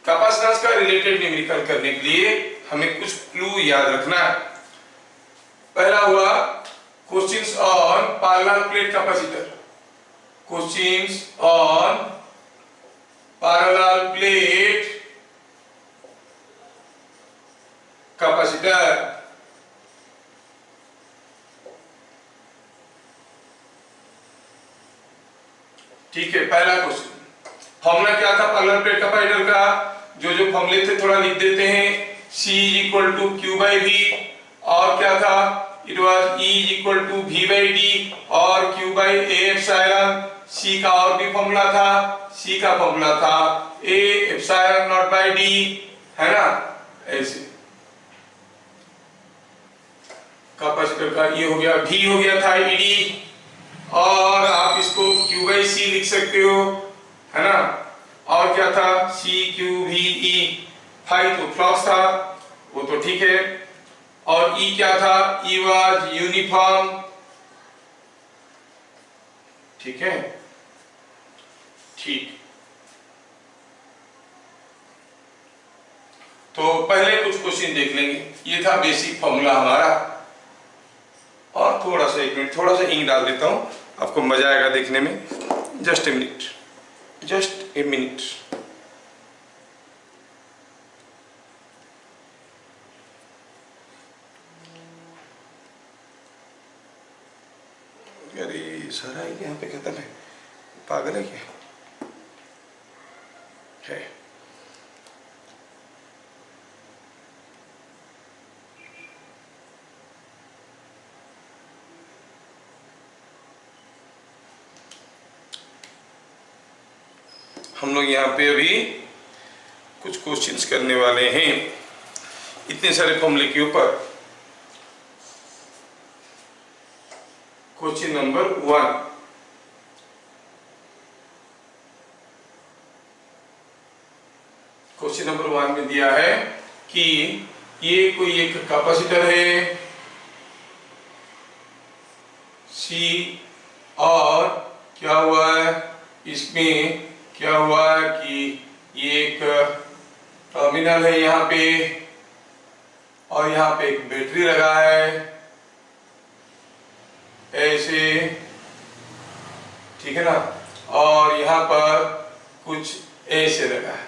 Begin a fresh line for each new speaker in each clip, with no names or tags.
Capacitance का related numerical करने के लिए हमें कुछ क्लू याद रखना है। पहला हुआ questions on parallel plate capacitor, questions on parallel plate capacitor. ठीक है, पहला क्वेश्चन फॉर्मूला क्या था पैरेलल प्लेट कैपेसिटर का? जो फॉर्मूले थे थोड़ा लिख देते हैं। C equal to Q by V, और क्या था? It was E equal to V by D और Q by A epsilon. C का और भी फॉर्मूला था, C का फॉर्मूला था A epsilon not by D, है ना? ऐसे कैपेसिटर का ये हो गया, V हो गया था ED, और आप इसको Q बाई C लिख सकते हो, है ना? और क्या था? CQVE, फाई तो फ्लक्स था, वो तो ठीक है। और E क्या था? E वाज यूनिफॉर्म, ठीक है, ठीक। तो पहले कुछ क्वेश्चन देख लेंगे, ये था बेसिक फॉर्मूला हमारा। और थोड़ा सा एक मिनट, थोड़ा सा इंक डाल देता हूं, आपको मजा आएगा देखने में। Just a minute, just a minute. अरे सारा यहाँ पे खत्म है, पागल है क्या? है हम लोग यहाँ पे अभी कुछ क्वेश्चंस करने वाले हैं इतने सारे फॉर्मूले के ऊपर। क्वेश्चन नंबर 1, क्वेश्चन नंबर 1 में दिया है कि ये कोई एक कैपेसिटर है C, और क्या हुआ है इसमें? क्या हुआ कि ये एक टर्मिनल है यहाँ पे, और यहाँ पे एक बैटरी लगा है ऐसे, ठीक है ना? और यहाँ पर कुछ ऐसे लगा है।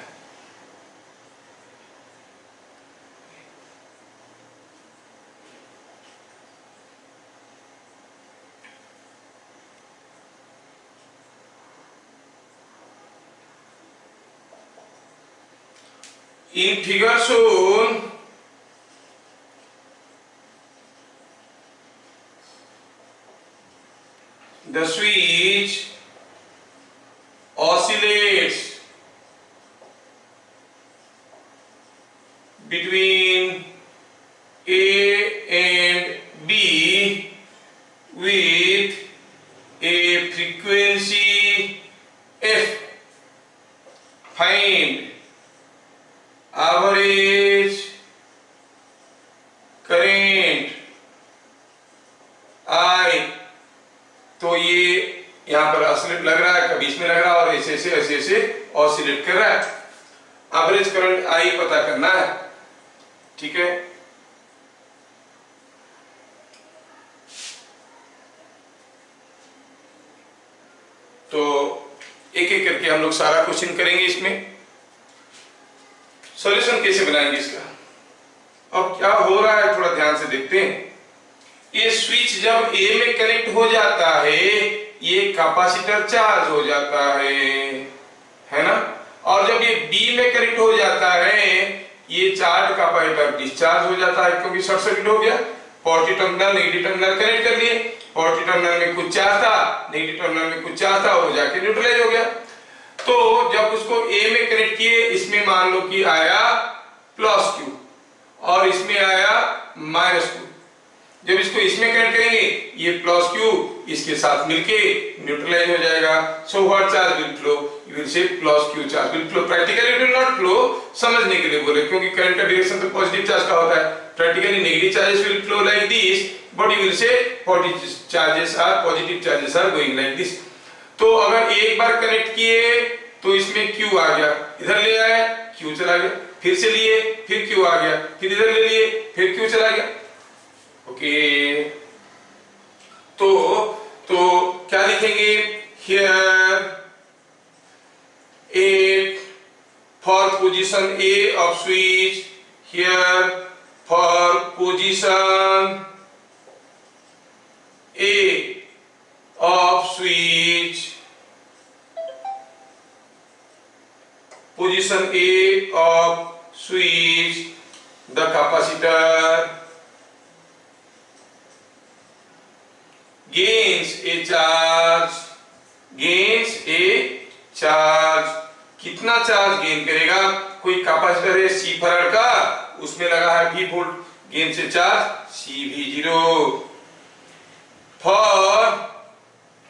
In figure shown, the switch oscillates between A and B with a frequency F. Find average current I। तो ये यहाँ पर ऑसिलेट लग रहा है, कभी इसमें लग रहा है, और ऐसे ऐसे ऑसिलेट कर रहा है। एवरेज करंट I पता करना है, ठीक है? तो एक एक करके हम लोग सारा क्वेश्चन करेंगे। इसमें सॉल्यूशन कैसे बनाएंगे इसका? अब क्या हो रहा है थोड़ा ध्यान से देखते हैं। ये स्विच जब A में कनेक्ट हो जाता है, ये कैपेसिटर चार्ज हो जाता है ना? और जब ये B में कनेक्ट हो जाता है, ये चार्ज कैपेसिटर डिस्चार्ज हो जाता है, क्योंकि शॉर्ट सर्किट हो गया। Positive terminal negative terminal connect कर लिए, पॉजिटिव टर्मिनल में कुछ चार्ज था, नेगेटिव टर्मिनल में कुछ चार्ज था, वो जाके न्यूट्रलाइज हो गया। तो जब उसको A में कनेक्ट किए, इसमें मान लो कि आया +Q और इसमें आया -Q। जब इसको इसमें कनेक्ट करेंगे, ये +Q इसके साथ मिलके न्यूट्रलाइज हो जाएगा। So what charge will flow? You will से +Q charge will flow. Practically it will not flow, समझने के लिए बोले, क्योंकि करंट का डायरेक्शन तो पॉजिटिव चार्ज का होता है। Practically negative charges will flow like this, but you will say positive charges are going like this. तो अगर एक बार कनेक्ट किए तो इसमें Q आ गया, इधर ले आए क्यू चला गया, फिर से लिए फिर क्यू आ गया, फिर इधर ले लिए फिर क्यू चला गया। ओके, तो क्या लिखेंगे? Here 8 for position A of switch, here for position A of switch, position A of switch, the capacitor gains a charge, gains a charge। कितना चार्ज गेन करेगा? कोई कैपेसिटर है सी फैराड का, उसमें लगा है V वोल्ट, गेन से charge CV0। For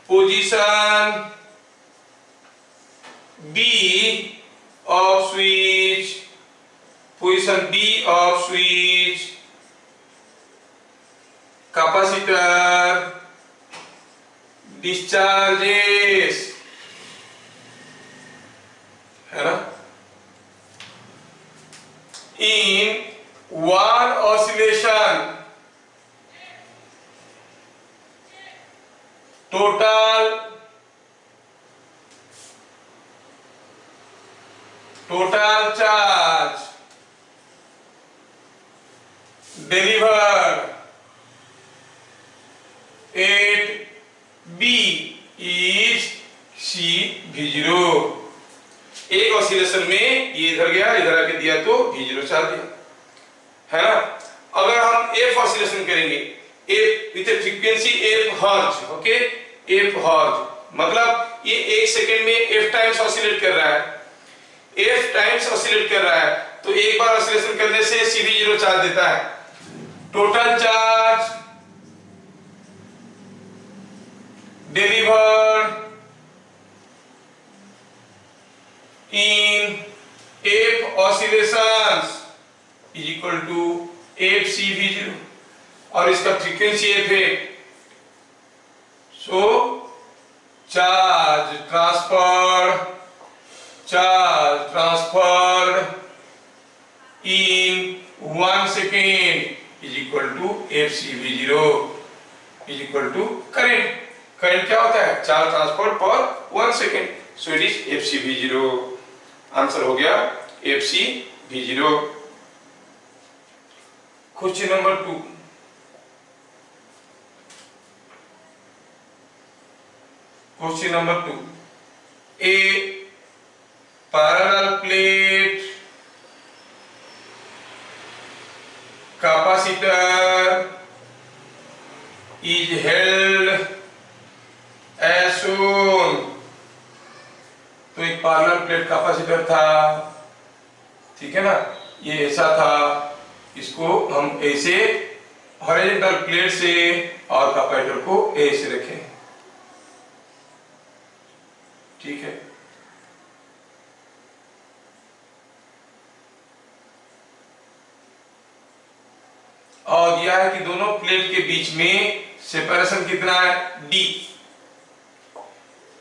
position B of switch, position B of switch, capacitor discharges, है ना, in one oscillation total charge delivered eight B is CV0। एक ऑसिलेशन में ये इधर गया, इधर आके दिया तो V0 चार्ज दिया, है ना। अगर हम F ऑसिलेशन करेंगे, F with frequency F hertz, okay, F hertz मतलब ये 1 सेकंड में F टाइम्स ऑसिलेट कर रहा है, F टाइम्स ऑसिलेट कर रहा है, तो एक बार ऑसिलेशन करने से CV0 चार्ज देता है। Total charge delivered in F oscillations is equal to FCV0 और इसका फ्रीक्वेंसी F है। सो charge transferred in 1 second is equal to FCV0 is equal to current। Current क्या होता है? चार्ज ट्रांसफर पर 1 second, so it is FCV0। Answer हो गया FCV0। Question number 2, question number 2, A parallel plate capacitor is held as shown। तो एक parallel plate capacitor था, ठीक है ना, ये ऐसा था, इसको हम ऐसे हॉरिजॉन्टल प्लेट से और कैपेसिटर को ऐसे रखें, ठीक है। और दिया है कि दोनों प्लेट के बीच में सेपरेशन कितना है? D।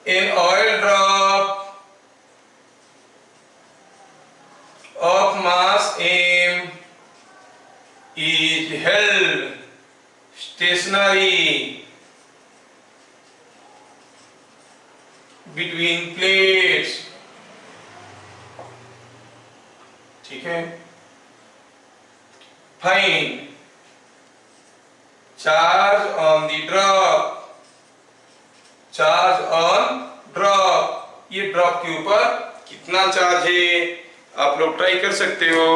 An oil drop of mass m is held stationary between plates, ठीक है। Find charge on the drop, charge on drop, ये ड्रॉप के ऊपर कितना चार्ज है? आप लोग ट्राई कर सकते हो।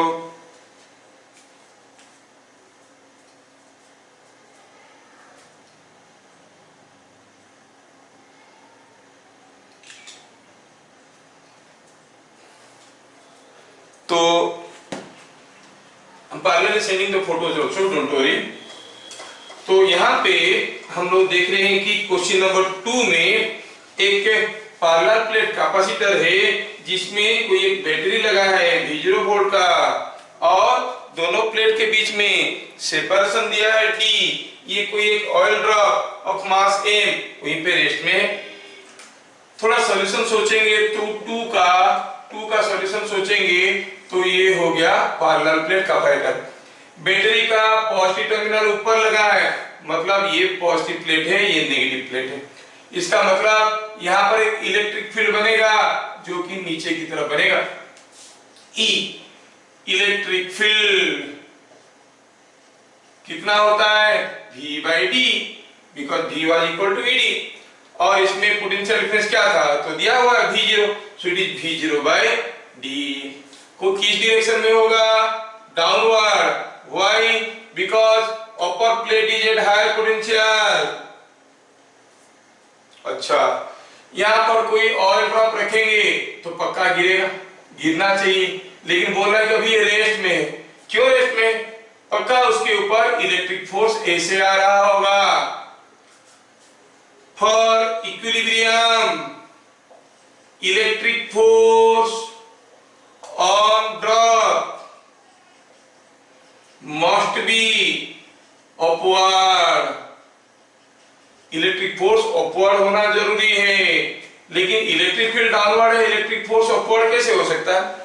तो हम parallel sending the photos also, don't worry। तो यहाँ पे हम लोग देख रहे हैं कि क्वेश्चन नंबर 2 में एक पैरेलल प्लेट कैपेसिटर है जिसमें कोई एक बैटरी लगा है V0 वोल्ट का, और दोनों प्लेट के बीच में सेपरेशन दिया है D। ये कोई एक oil drop of mass m वहीं पे रेस्ट में है। थोड़ा सॉल्यूशन सोचेंगे तो 2 का सॉल्यूशन सोचेंगे तो ये हो गया पैरेलल प्लेट कैपेसिटर। बैटरी का पॉजिटिव टर्मिनल ऊपर लगा है, मतलब ये पॉजिटिव प्लेट है, ये नेगेटिव प्लेट है। इसका मतलब यहाँ पर एक इलेक्ट्रिक फील्ड बनेगा जो कि नीचे की तरफ बनेगा। ई इलेक्ट्रिक फील्ड कितना होता है, V by D, because V was equal to ED। और इसमें पोटेंशियल डिफरेंस क्या था, तो दिया हुआ है V0, so it is V0 by D। को किस डायरेक्शन में होगा, downward. Why, because upper plate is at higher potential. अच्छा, यहाँ पर कोई और ड्रॉप रखेंगे तो पक्का गिरेगा, गिरना चाहिए, लेकिन बोल रहा है कि अभी ये रेस्ट में है। क्यों रेस्ट में, पक्का उसके ऊपर इलेक्ट्रिक फोर्स ऐसे आ रहा होगा। For equilibrium electric force on drop must be upward. Electric force upward होना जरूरी है, लेकिन इलेक्ट्रिक फील्ड डाउनवर्ड है, इलेक्ट्रिक फोर्स अपवर्ड कैसे हो सकता है।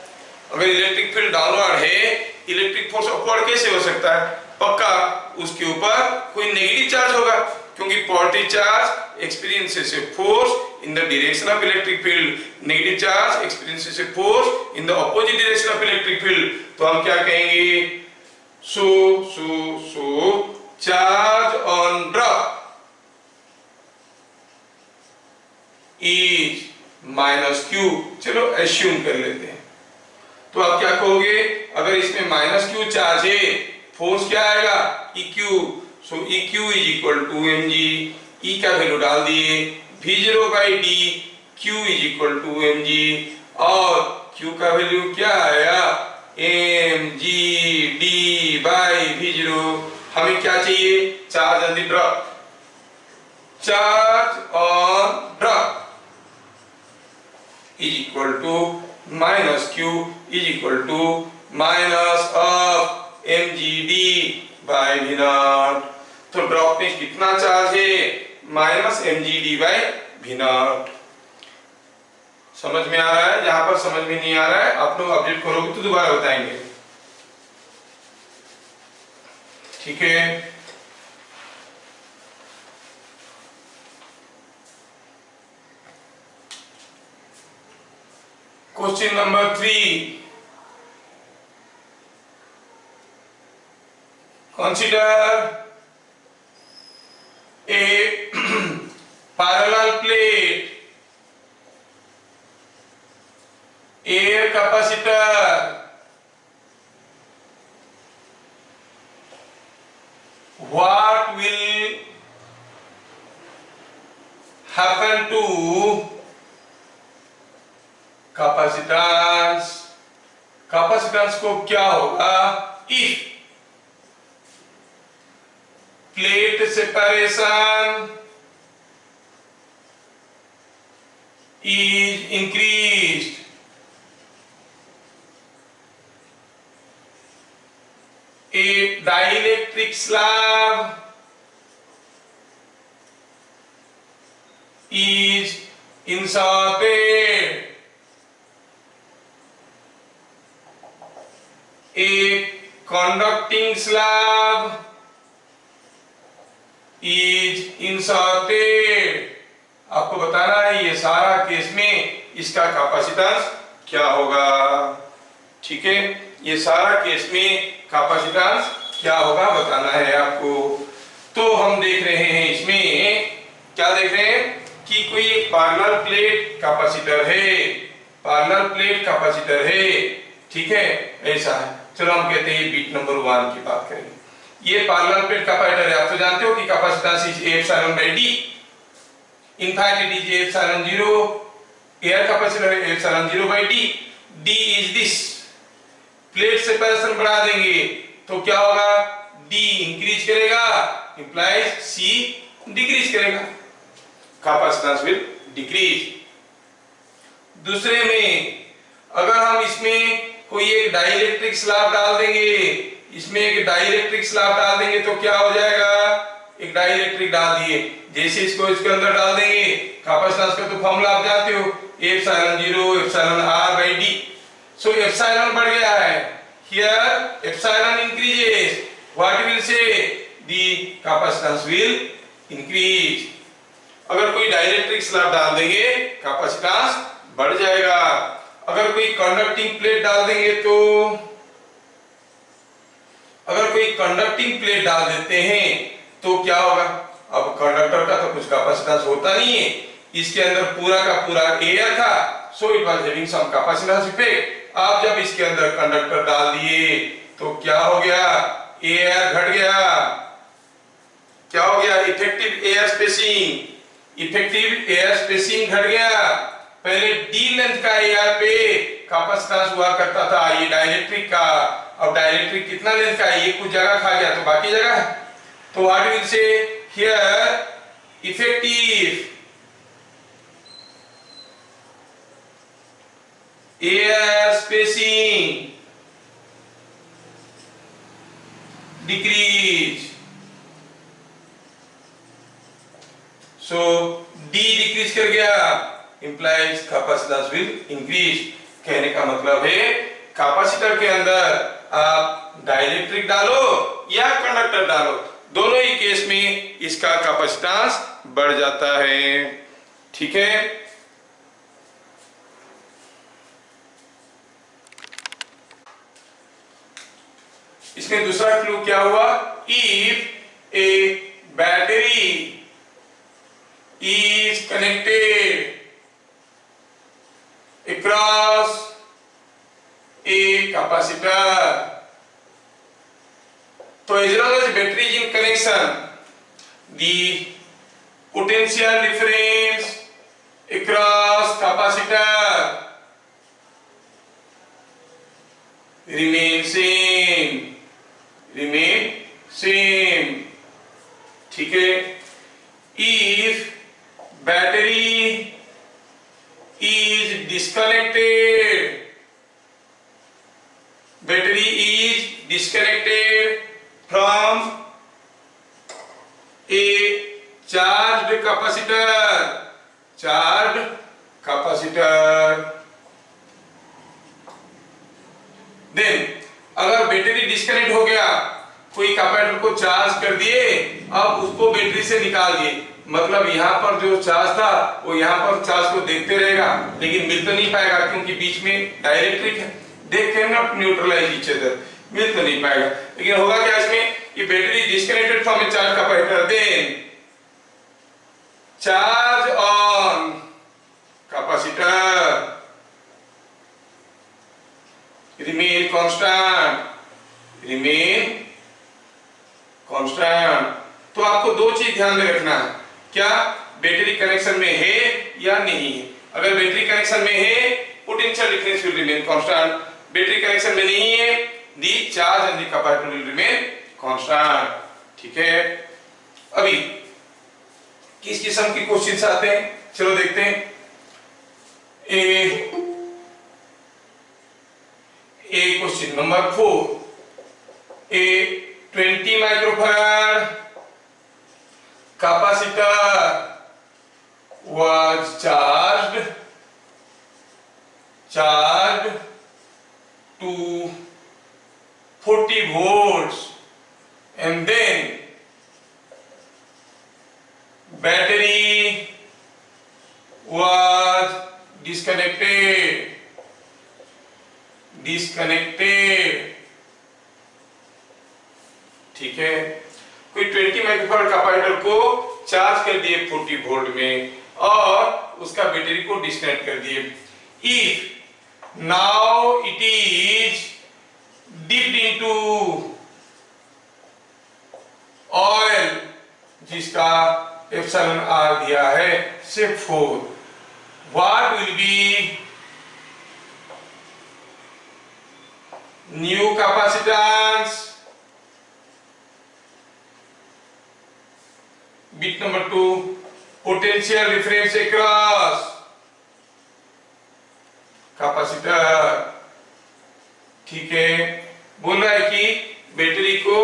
अगर इलेक्ट्रिक फील्ड डाउनवर्ड है, इलेक्ट्रिक फोर्स अपवर्ड कैसे हो सकता है, पक्का उसके ऊपर कोई नेगेटिव चार्ज होगा, क्योंकि positive charge experiences a force in the direction of electric field, negative charge experiences a force in the opposite direction of electric field. तो हम क्या कहेंगे, so charge on drop is minus Q. चलो assume कर लेते हैं, तो आप क्या कहोगे, अगर इसमें माइनस क्यू चार्ज है, फोर्स क्या आएगा, EQ। So EQ is equal to mg। E का वैल्यू डाल दिए, V0 by D, Q is equal to mg, और Q का वैल्यू क्या आया, mg d बाई V0। हमें क्या चाहिए, charge on the drop. Charge on drop is equal to minus Q is equal to minus of mgd by V0। तो drop में कितना चार्ज है, माइनस mgd by V0। समझ में आ रहा है, जहां पर समझ में नहीं आ रहा है आप लोग ऑब्जेक्ट करोगे तो दोबारा बताएंगे, ठीक है। Question number 3. Consider a parallel plate, air capacitor, what will happen to capacitance. Capacitance को क्या होगा, if plate separation is increased, A dielectric slab is inserted, a conducting slab is inserted। आपको बताना है ये सारा केस में इसका कैपेसिटेंस क्या होगा, ठीक है। ये सारा केस में कैपेसिटेंस क्या होगा बताना है आपको। तो हम देख रहे हैं इसमें क्या देख रहे हैं कि कोई एक पैरेलल प्लेट कैपेसिटर है, पैरेलल प्लेट कैपेसिटर है, ठीक है, ऐसा है। चलो हम कहते हैं बीट नंबर 1 की बात करें। ये पैरेलल प्लेट कैपेसिटर है, आप तो जानते हो कि capacitance is epsilon by D, in fact it is epsilon 0, air capacitor है epsilon 0 by D, D is this. Plate separation बढ़ा देंगे तो क्या होगा, डी इंक्रीज करेगा, इंप्लाइज सी डिक्रीज करेगा, कैपेसिटेंस विल डिक्रीज। दूसरे में अगर हम इसमें कोई एक डाइलेक्ट्रिक स्लैब डाल देंगे, इसमें एक डाइलेक्ट्रिक स्लैब डाल देंगे तो क्या हो जाएगा, एक डाइलेक्ट्रिक डाल दिए, जैसे इसको इसके अंदर डाल देंगे, कैपेसिटेंस का तो फॉर्मूला आप जानते हो, epsilon 0 epsilon r by d। So epsilon बढ़ गया है, here epsilon increases, what will say the capacitance will increase. अगर कोई डाइलेक्ट्रिक स्लैब डाल देंगे कैपेसिटेंस बढ़ जाएगा, अगर कोई कंडक्टिंग प्लेट डाल देंगे तो, अगर कोई कंडक्टिंग प्लेट डाल देते हैं तो क्या होगा, अब कंडक्टर का तो कुछ कैपेसिटेंस होता नहीं है, इसके अंदर पूरा का पूरा एयर था, so it was having some capacitance effect. आप जब इसके अंदर कंडक्टर डाल दिए तो क्या हो गया, एयर घट गया, क्या हो गया, effective air spacing, effective air spacing घट गया। पहले डी लेंथ का एयर पे कैपेसिटेंस हुआ करता था ये डाइलेक्ट्रिक का, अब डाइलेक्ट्रिक कितना लेंथ का है, ये कुछ जगह खा गया तो बाकी जगह है, तो व्हाट विल से here effective air spacing decrease, so D decrease कर गया, इंप्लाइज कैपेसिटेंस विल इंक्रीज। कहने का मतलब है कैपेसिटर के अंदर आप डाइलेक्ट्रिक डालो या कंडक्टर डालो, दोनों ही केस में इसका कैपेसिटेंस बढ़ जाता है। ठीक है, इसमें दूसरा क्लू क्या हुआ, if A battery is connected across a capacitor, so as long as battery is in connection, the potential difference across capacitor remain same, ठीक है। if battery is disconnected, battery is disconnected from a charged capacitor, then अगर battery disconnect हो गया, कोई capacitor को charge कर दिए, अब उसको बैटरी से निकाल दिए, मतलब यहाँ पर जो चार्ज था वो यहाँ पर चार्ज को देखते रहेगा लेकिन मिल तो नहीं पाएगा क्योंकि बीच में डाइलेक्ट्रिक है, they can not neutralize each other, मिल तो नहीं पाएगा। लेकिन होगा क्या इसमें कि battery disconnected from a charge capacitor, then charge on capacitor remain constant। तो आपको दो चीज ध्यान में रखना है, क्या बैटरी कनेक्शन में है या नहीं है। अगर बैटरी कनेक्शन में है potential difference will remain constant, battery connection में नहीं है the charge and the capacitor will remain constant. ठीक है, अभी किस किस्म की क्वेश्चंस आते हैं चलो देखते हैं। A question number 4, a 20 microfarad capacitor was charged to 40 volts and then battery was disconnected, ठीक है। कोई 20 माइक्रोफैराड कैपेसिटर को चार्ज कर दिए 40 वोल्ट में और उसका बैटरी को डिस्कनेक्ट कर दिए। If now it is dipped into oil जिसका एप्सिलॉन आर दिया है से 4, what will be new capacitance, bit number 2 potential difference across capacitor। ठीक है, बोल रहा है कि बैटरी को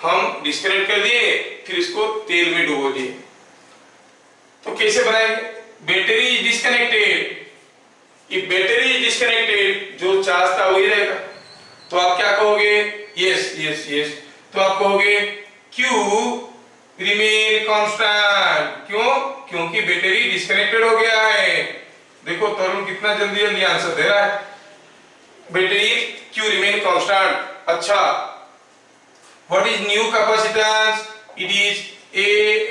हम डिस्कनेक्ट कर दिए फिर इसको तेल में डुबो दिए, तो कैसे बनाएंगे। Battery is disconnected, if battery is disconnected जो चार्ज था वही रहेगा। तो आप क्या कहोगे? Yes yes yes. तो आप कहोगे Q रिमेन कांस्टेंट। क्यों? क्योंकि बैटरी डिस्कनेक्टेड हो गया है। देखो तरुण कितना जल्दी जल्दी आंसर दे रहा है। Battery Q remain constant. अच्छा, what is new capacitance? It is A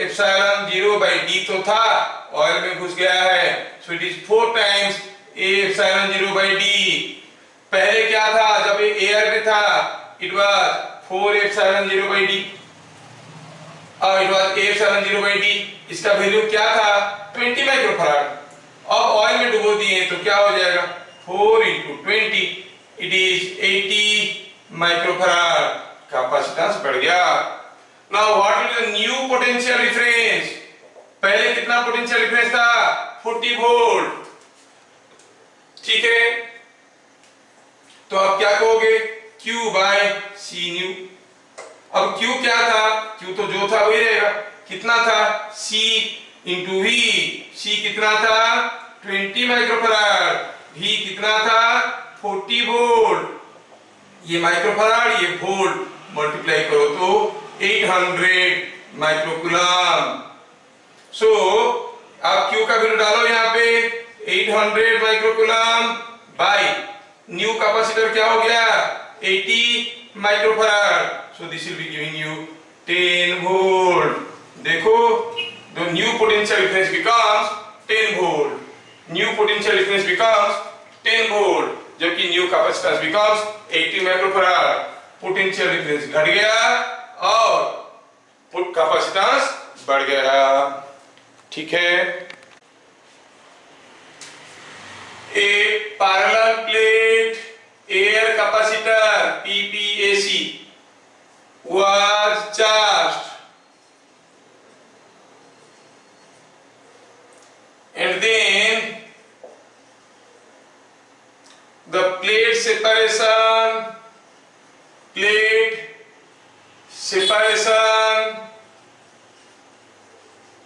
epsilon 0 by D तो था, ऑयल में घुस गया है, सो it is 4 times A epsilon 0 by D। पहले क्या था जब ये एयर में था? It was 4 epsilon 0 by D, और it was A epsilon 0 by D। इसका वैल्यू क्या था? 20 माइक्रोफैराड। अब ऑयल में डुबो दिए तो क्या हो जाएगा? 4 into 20, it is 80 microfarad. Capacitance बढ़ गया। Now what will the new potential difference? पहले कितना पोटेंशियल डिफरेंस था? 40 वोल्ट। ठीक है, तो आप क्या कहोगे? Q by C new. अब Q क्या था? Q तो जो था वही रहेगा। कितना था? C into V। C कितना था? 20 माइक्रोफैराड। V कितना था? 40 वोल्ट। ये माइक्रोफैराड, ये वोल्ट, मल्टीप्लाई करो तो 800 माइक्रोकूलम। सो आप Q का वैल्यू डालो यहाँ पे 800 माइक्रोकूलम बाय न्यू कैपेसिटर क्या हो गया? 80 microfarad. So this will be giving you 10 volt. देखो, the new potential difference becomes 10 volt. New potential difference becomes 10 volt, जबकि new capacitance becomes 80 microfarad. Potential difference घट गया और पुट कैपेसिटेंस बढ़ गया। ठीक है। A parallel plate air capacitor PPAC was charged and then the plate separation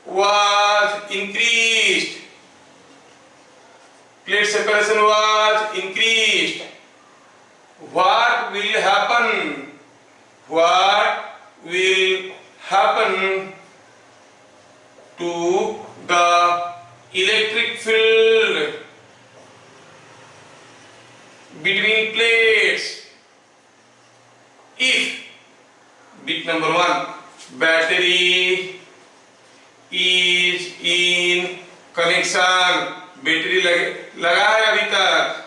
was increased. Plate separation was increased. What will happen? What will happen to the electric field between plates if bit number 1 battery is in connection? Battery लगा है अभी तक।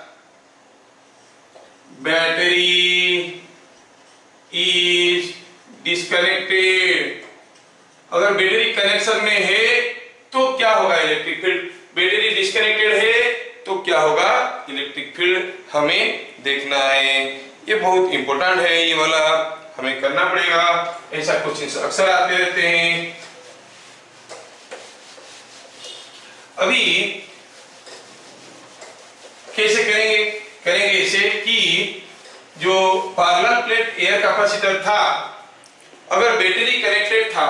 Battery is disconnected. अगर battery connection में है तो क्या होगा? Electric field. बैटरी डिस्कनेक्टेड है तो क्या होगा? इलेक्ट्रिक फील्ड हमें देखना है। ये बहुत इंपॉर्टेंट है, ये वाला हमें करना पड़ेगा। ऐसा क्वेश्चन अक्सर आते रहते हैं। अभी कैसे करेंगे इसे कि जो पैरेलल प्लेट एयर कैपेसिटर था, अगर बैटरी कनेक्टेड था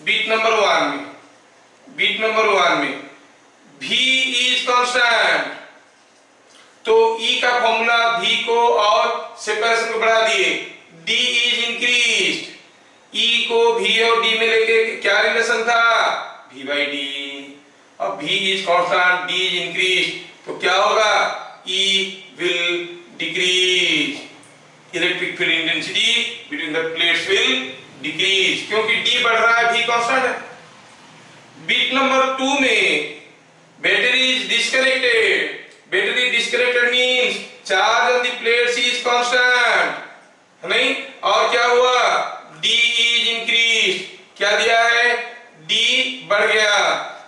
बीट नंबर 1 में V इज कांस्टेंट, तो E का फॉर्मूला V को और सेपरेशन को बढ़ा दिए, D इज इंक्रीज्ड। E को V और D में लेके क्या रिलेशन था? V by D। अब V is constant, D is increased, तो क्या होगा? E will decrease, electric field intensity between the plates will decrease, क्योंकि D बढ़ रहा है, V कांस्टेंट है। बीट नंबर 2 में battery is disconnected. Battery disconnected means charge on the plates is constant, नहीं? और क्या हुआ? D is increased. क्या दिया है? D बढ़ गया।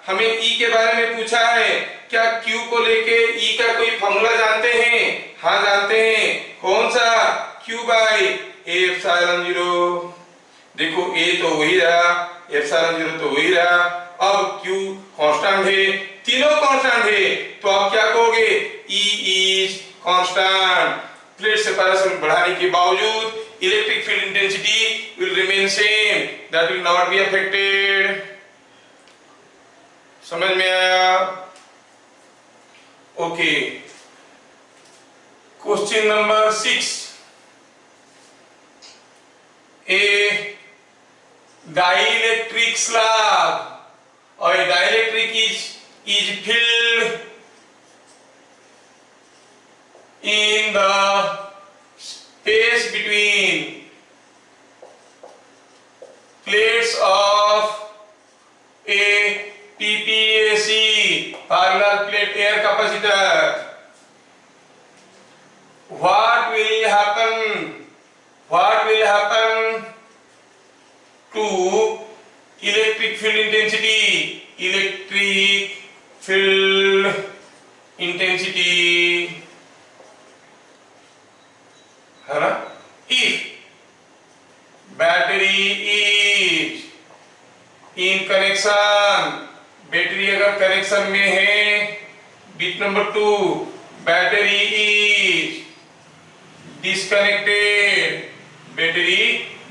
हमें E के बारे में पूछा है, क्या Q को लेके E का कोई फॉर्मूला जानते हैं? हाँ जानते हैं। कौन सा? Q by A epsilon 0। देखो A तो वही रहा, एप्सिलॉन 0 तो वही रहा, अब Q कांस्टेंट है, तीनों कांस्टेंट है, तो आप क्या कहोगे? E is constant. Plate separation बढ़ाने के बावजूद electric field intensity will remain same, that will not be affected. समझ में आया? Okay. Question number 6, a dielectric slab or a dielectric is filled in the space between plates of a PPAC parallel plate air capacitor. What will happen? What will happen to electric field intensity? Electric field intensity, है ना? If battery is in connection, battery अगर connection में है, bit number 2, battery is disconnected, battery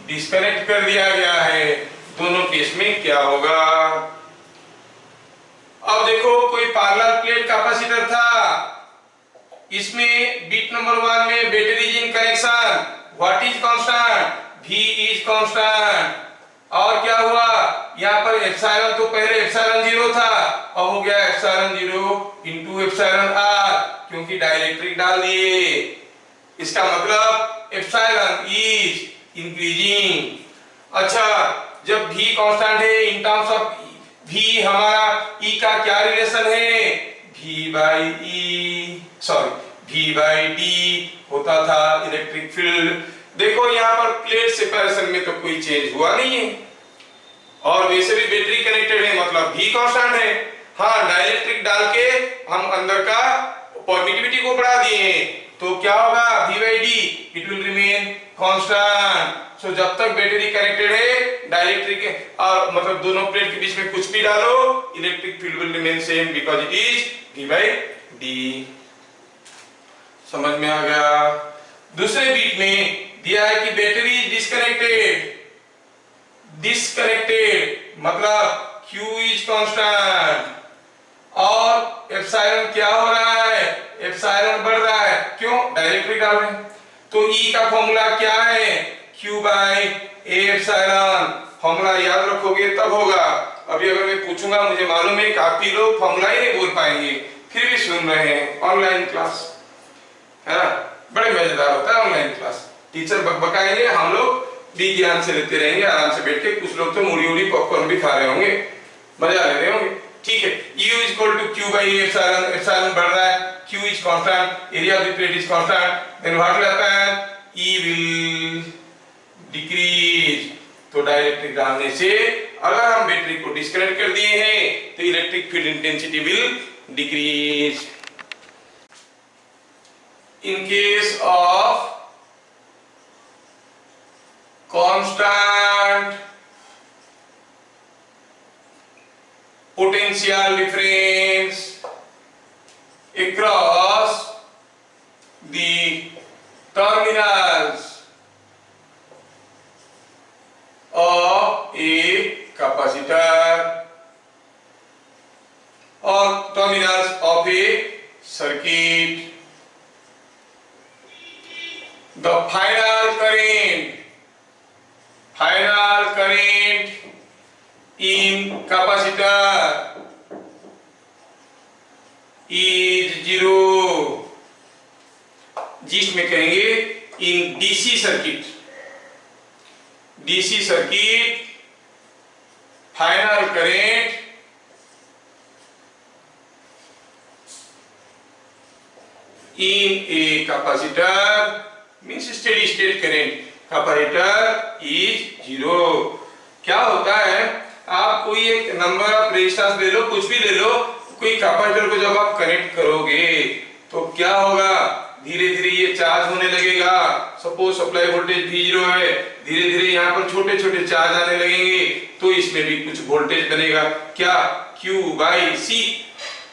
disconnect कर दिया गया है, दोनों केस में क्या होगा? अब देखो कोई पैरेलल प्लेट कैपेसिटर था, इसमें बिट नंबर 1 में battery is in connection, what is constant? V is constant. और क्या हुआ यहाँ पर एप्सिलॉन, तो पहले एप्सिलॉन 0 था, अब हो गया एप्सिलॉन 0 इनटू एप्सिलॉन r, क्योंकि डाइलेक्ट्रिक डाल दिए, इसका मतलब एप्सिलॉन इज इंक्रीजिंग। अच्छा, जब v कांस्टेंट है, इन टर्म्स ऑफ v हमारा e का क्या रिलेशन है? v by e, sorry v by d होता था इलेक्ट्रिक फील्ड। देखो यहाँ पर प्लेट सेपरेशन में तो कोई चेंज हुआ नहीं है, और वैसे भी बैटरी कनेक्टेड है, मतलब v कांस्टेंट है। हाँ, डाइलेक्ट्रिक डाल के हम अंदर का परमिटिविटी को बढ़ा दिए हैं, तो क्या होगा? v by d it will remain constant. So जब तक बैटरी कनेक्टेड है, डाइलेक्ट्रिक और मतलब दोनों प्लेट के बीच में कुछ भी डालो, electric field will remain same because it is v by d। समझ में आ गया? दूसरे बीट में दिया है कि बैटरी इज डिस्कनेक्टेड, डिस्कनेक्टेड मतलब Q इज कांस्टेंट, और एप्सिलॉन क्या हो रहा है? एप्सिलॉन बढ़ रहा है, क्यों? डाइलेक्ट्रिक डाल रहे हैं। तो E का फॉर्मूला क्या है? Q by A epsilon. Formula याद रखोगे तब होगा। अभी अगर मैं पूछूंगा, मुझे मालूम है काफी लोग फॉर्मूला ही नहीं बोल पाएंगे, फिर भी सुन रहे हैं। ऑनलाइन क्लास है ना, बड़े मजेदार होता है ऑनलाइन क्लास। टीचर बकबकाएंगे, हम लोग भी ध्यान से लेते रहेंगे, आराम से बैठ के। कुछ लोग तो मुड़ी उड़ी पॉपकॉर्न भी खा रहे होंगे, मजा ले रहे होंगे। ठीक है, U is equal to Q by A epsilon, epsilon बढ़ रहा है, Q is constant, area of the plate is constant, then what will happen? E will decrease। तो डाइलेक्ट्रिक डालने से अगर हम बैटरी को डिस्कनेक्ट कर दिए हैं, तो electric field intensity will decrease. In case of constant potential difference across the terminals of a capacitor or terminals of a circuit, the final current in capacitor is 0, जिसमें कहेंगे in DC circuit final current in a capacitor means steady state current, capacitor is 0। क्या होता है, आप कोई एक number of resistance ले लो, कुछ भी ले लो, कोई कैपेसिटर को जब आप कनेक्ट करोगे तो क्या होगा? धीरे धीरे ये चार्ज होने लगेगा। सपोज सप्लाई वोल्टेज V0 है, धीरे धीरे यहाँ पर छोटे छोटे चार्ज आने लगेंगे, तो इसमें भी कुछ वोल्टेज बनेगा। क्या? Q by C।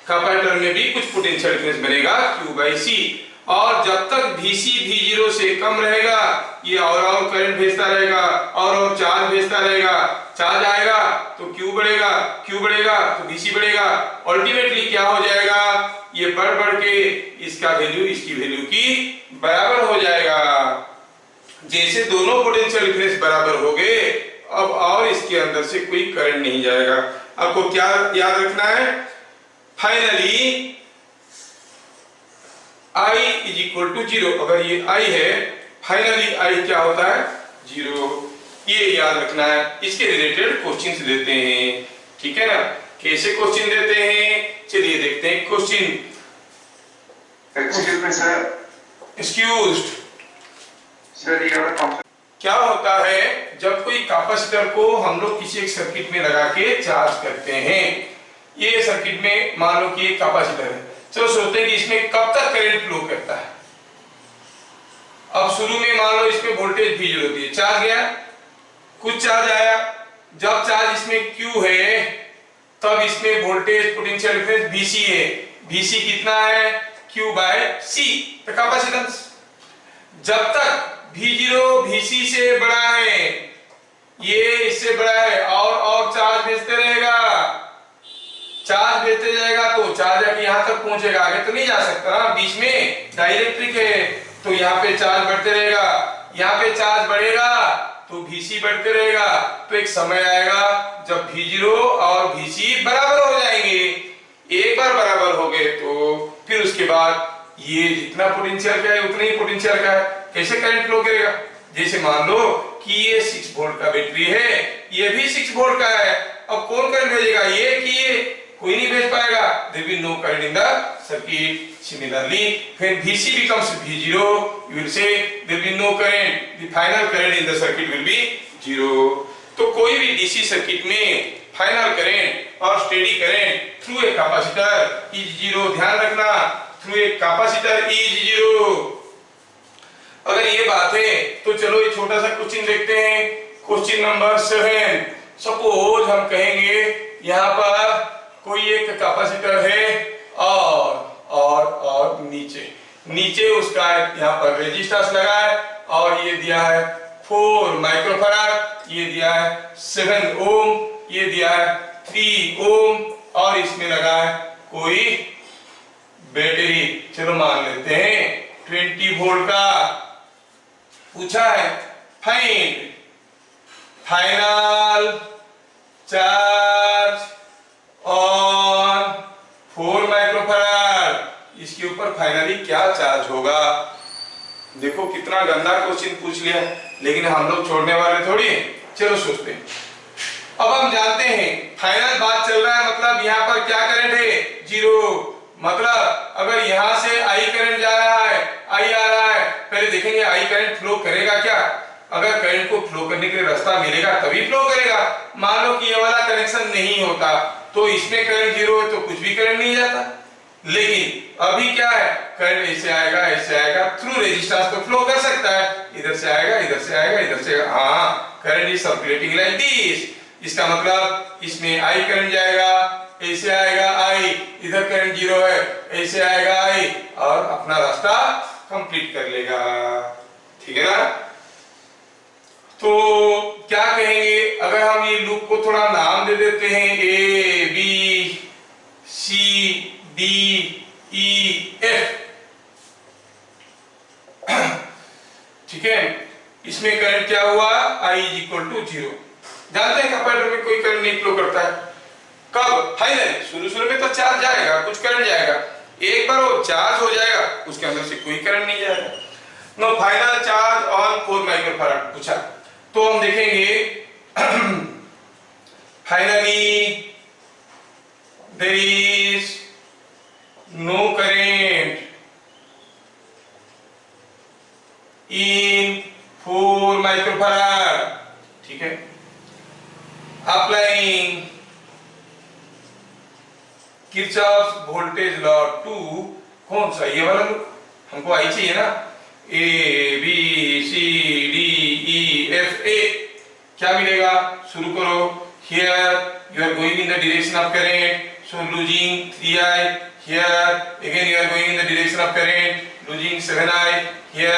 कैपेसिटर में भी कुछ पोटेंशियल डिफरेंस बनेगा Q बाई C। और जब तक Vc V0 से कम रहेगा, ये और करंट भेजता रहेगा, और चार्ज भेजता रहेगा। चार्ज आएगा तो Q बढ़ेगा, Q बढ़ेगा तो Vc बढ़ेगा। अल्टीमेटली क्या हो जाएगा? ये बढ़ बढ़ के इसका वैल्यू इसकी वैल्यू की बराबर हो जाएगा। जैसे दोनों पोटेंशियल डिफरेंस बराबर हो गए, अब और इसके अंदर से कोई करंट नहीं जाएगा। आपको क्या याद रखना है? Finally I is equal to 0। अगर ये I है, फाइनली I क्या होता है? 0। ये याद रखना है। इसके रिलेटेड क्वेश्चंस देते हैं, ठीक है ना? कैसे क्वेश्चन देते हैं, चलिए देखते हैं question.
Excuse me sir.
Excused.
Sir ये वाला
क्या होता है जब कोई कैपेसिटर को हम लोग किसी एक सर्किट में लगा के चार्ज करते हैं। ये सर्किट में मान लो कि एक कैपेसिटर है, चलो सोचते हैं कि इसमें कब तक करंट फ्लो करता है। अब शुरू में मान लो इसमें वोल्टेज V0 होती है, चार्ज गया, कुछ चार्ज आया, जब चार्ज इसमें Q है तब इसमें वोल्टेज पोटेंशियल डिफरेंस Vc है। Vc कितना है? Q बाय C, तो कैपेसिटेंस। जब तक V0 Vc से बड़ा है, ये इससे बड़ा है, और चार्ज भेजते रहेगा, चार्ज भेजते जाएगा तो चार्ज आके यहाँ तक पहुंचेगा, आगे तो नहीं जा सकता ना, बीच में डाइलेक्ट्रिक है, तो यहाँ पे चार्ज बढ़ते रहेगा, यहाँ पे चार्ज बढ़ेगा तो Vc बढ़ते रहेगा। तो एक समय आएगा जब V0 और Vc बराबर हो जाएंगे। एक बार बराबर हो गए तो फिर उसके बाद ये जितना पोटेंशियल का है उतना ही पोटेंशियल का है। कैसे करंट फ्लो करेगा? जैसे मान लो कि ये 6 वोल्ट का बैटरी है, ये भी 6 वोल्ट का है। अब कौन करंट भेजेगा, ये कि ये? कोई नहीं भेज पाएगा। there will be no current in the circuit. Similarly, when Vc becomes V0, you will say there will be no current. The final current in the circuit will be 0. तो कोई भी डीसी सर्किट में final current और steady current through a capacitor is 0। ध्यान रखना, through a capacitor is 0। अगर ये बात है तो चलो ये छोटा सा क्वेश्चन देखते हैं। Question number 7। सपोज हम कहेंगे यहाँ पर कोई एक कैपेसिटर है और नीचे उसका यहाँ पर रेजिस्टेंस लगा है, और ये दिया है 4 माइक्रोफैराड, ये दिया है 7 ओम, ये दिया है 3 ओम, और इसमें लगा है कोई बैटरी, चलो मान लेते हैं 20 वोल्ट का। पूछा है find final charge on 4 microfarad. इसके ऊपर फाइनली क्या चार्ज होगा? देखो कितना गंदा क्वेश्चन पूछ लिया, लेकिन हम लोग छोड़ने वाले थोड़ी। चलो सोचते हैं। अब हम जानते हैं फाइनल बात चल रहा है, मतलब यहाँ पर क्या करंट है? 0। मतलब अगर यहाँ से आई करंट जा रहा है, आई आ रहा है, पहले देखेंगे आई करंट फ्लो करेगा क्या। अगर करंट को फ्लो करने के लिए रास्ता मिलेगा तभी फ्लो करेगा। मान लो कि ये वाला कनेक्शन नहीं होता तो इसमें करंट 0 है तो कुछ भी करंट नहीं जाता। लेकिन अभी क्या है, करंट ऐसे आएगा, थ्रू रेजिस्टेंस तो फ्लो कर सकता है, इधर से आएगा, इधर से आएगा, इधर से। हाँ, current is circulating like this. इसका मतलब इसमें आई करंट जाएगा, ऐसे आएगा आई, इधर करंट 0 है, ऐसे आएगा आई, और अपना रास्ता कंप्लीट कर लेगा। ठीक है ना? तो क्या कहेंगे अगर हम ये लूप को थोड़ा नाम दे देते हैं, A B C D E F. ठीक है, इसमें करंट क्या हुआ? I is equal to 0। जानते हैं कैपेसिटर में कोई करंट नहीं फ्लो करता है। कब? फाइनल शुरू में तो चार्ज जाएगा, कुछ करंट जाएगा, एक बार वो चार्ज हो जाएगा उसके अंदर से कोई करंट नहीं जाएगा। No final charge on 4 microfarad पूछा, तो हम देखेंगे finally there is no current in 4 microfarad. ठीक है, applying Kirchhoff voltage law to, कौन सा? ये वाला हमको आई चाहिए ना, A B C D E F A. क्या मिलेगा? शुरू करो। Here you are going in the direction of current, so losing 3i। Here again you are going in the direction of current, losing 7i. Here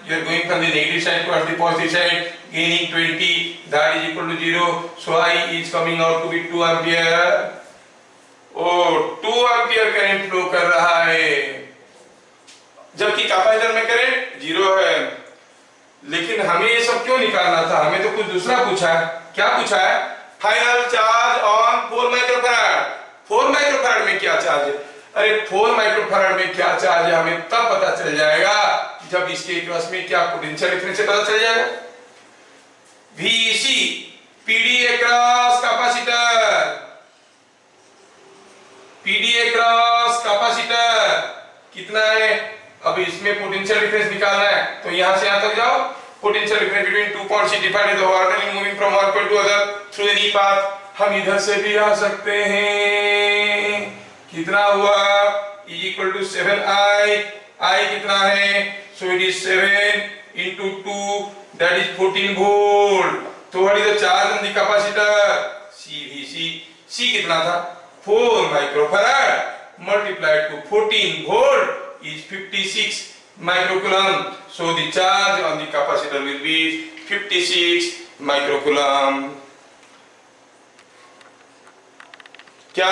you are going from the negative side towards the positive side, gaining 20, that is equal to 0. So I is coming out to be 2 ampere. Oh, 2 ampere current flow कर रहा है। जबकि capacitor में current 0 है। लेकिन हमें ये सब क्यों निकालना था? हमें तो कुछ दूसरा पूछा है। क्या पूछा है? Final charge on 4 microfarad. 4 microfarad में क्या चार्ज है? अरे 4 माइक्रोफैराड में क्या चार्ज है हमें तब पता चल जाएगा जब इसके क्रॉस में क्या पोटेंशियल डिफरेंस से पता चल जाएगा। VEC PD across capacitor, PD across capacitor कितना है? अब इसमें पोटेंशियल डिफरेंस निकालना है तो यहां से यहां तक जाओ। Potential difference between 2 points defined the ordinary moving from one point two other through any path. हम इधर से भी आ सकते हैं। कितना हुआ? E equal to 7I। I कितना है? सो it is 7 into 2 that is 14 volt। तो what is the charge on the capacitor? CVC। C कितना था? 4 microfarad multiplied to 14 volt is 56 microcoulomb. So the charge on the capacitor will be 56 microcoulomb. क्या